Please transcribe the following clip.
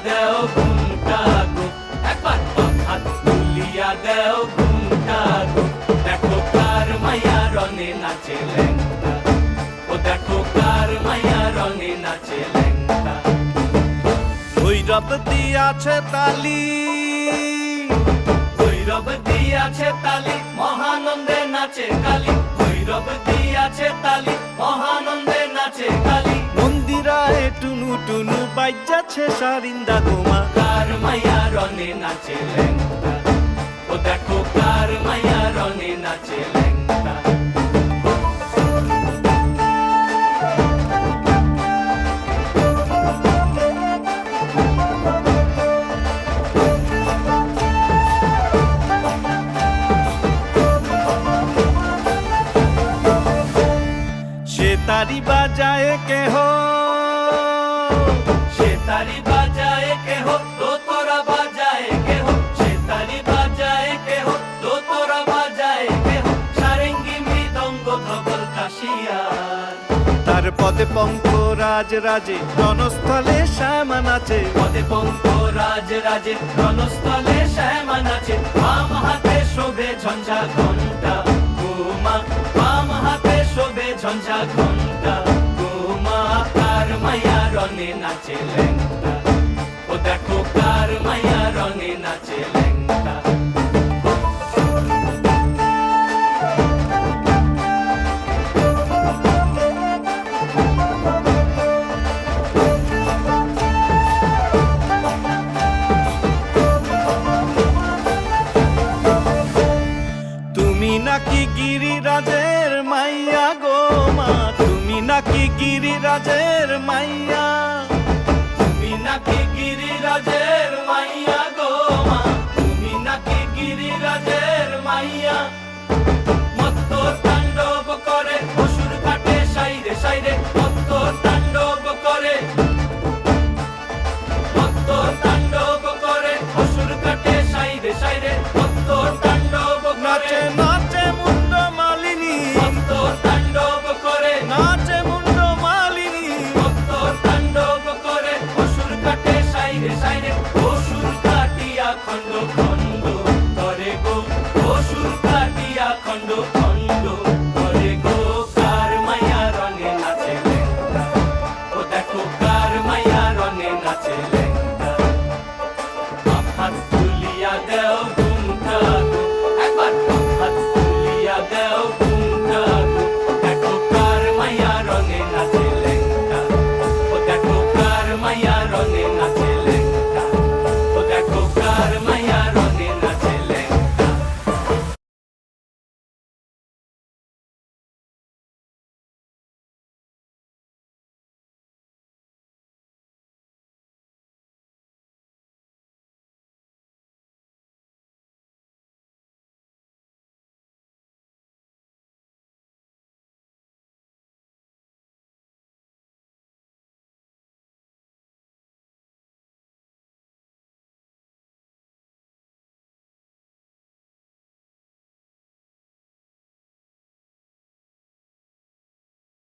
দেও ঘুমটা গো, একবার হাত তুলিয়া দেও ঘুমটা গো। দেখো কার মায়া রঙে নাচে ল্যাংটা, ও দেখো কার মায়া রঙে নাচে ল্যাংটা। ভৈরব দিয়াছে তালি, ভৈরব দিয়াছে তালি, মহানন্দে নাচে কালী। ভৈরব দিয়াছে তালি, মহানন্দে নাচে কালী। মন্দিরায় টুনু টুনু বাজ্যাছে সারিন্দা গোমা। কার মায়া রঙে নাচে ল্যাংটা, ও দেখো কার মায়া রঙে নাচে ল্যাংটা। সে তারি বাজায় কেহ, সে তারি বাজায় কেহ, তো তোরা বাজায় কেহ। সে তারি বাজায় কেহ, তো তোরা বাজায় কেহ। সারেঙ্গি মৃদঙ্গ ধবল কাশিয়ার, তার পদে পঙ্ক রাজ রাজে রণস্থলে শ্যামা নাচে। পদে পঙ্ক রাজ রাজে রণস্থলে শ্যামা নাচে। বাম হাতে শোভে ঝঞ্ঝা ঘণ্টা গোমা, বাম হাতে শোভে ঝঞ্ঝা ঘণ্টা গোমা। কার মায়া রঙে নাচে ল্যাংটা, ও দেখো কার মায়া রঙে নাচে ল্যাংটা। তুমি নাকি গিরিরাজের মাইয়া গো মা, তুমি নাকি গিরিরাজের মাইয়া। তুমি নাকি গিরিরাজের মাইয়া গো মা, তুমি নাকি গিরিরাজের মাইয়া। মত্ত তাণ্ডব করে অসুর কাটে সাইরে সাইরে, মত্ত তাণ্ডব করে, মত্ত তাণ্ডব করে অসুর কাটে সাইরে সাইরে, মত্ত তাণ্ডব করে। নাচে নাচে মুন্ড মালিনী, মত্ত তাণ্ডব করে, নাচে মুন্ড মালিনী। মত্ত তাণ্ডব করে অসুর কাটে সাইরে সাইরে, অসুর কাটিয়া খণ্ড খণ্ড করে গো, অসুর কাটিয়া খণ্ড খণ্ড করে গো। কার মায়া রঙে নাচে ল্যাংটা, ও দেখো কার মায়া রঙে নাচে ল্যাংটা। হাত তুলিয়া দেও ঘুমটা গো, একবার হাত তুলিয়া দেও ঘুমটা গো। দেখো কার মায়া রঙে নাচে ল্যাংটা, ও দেখো কার মায়া রঙে নাচে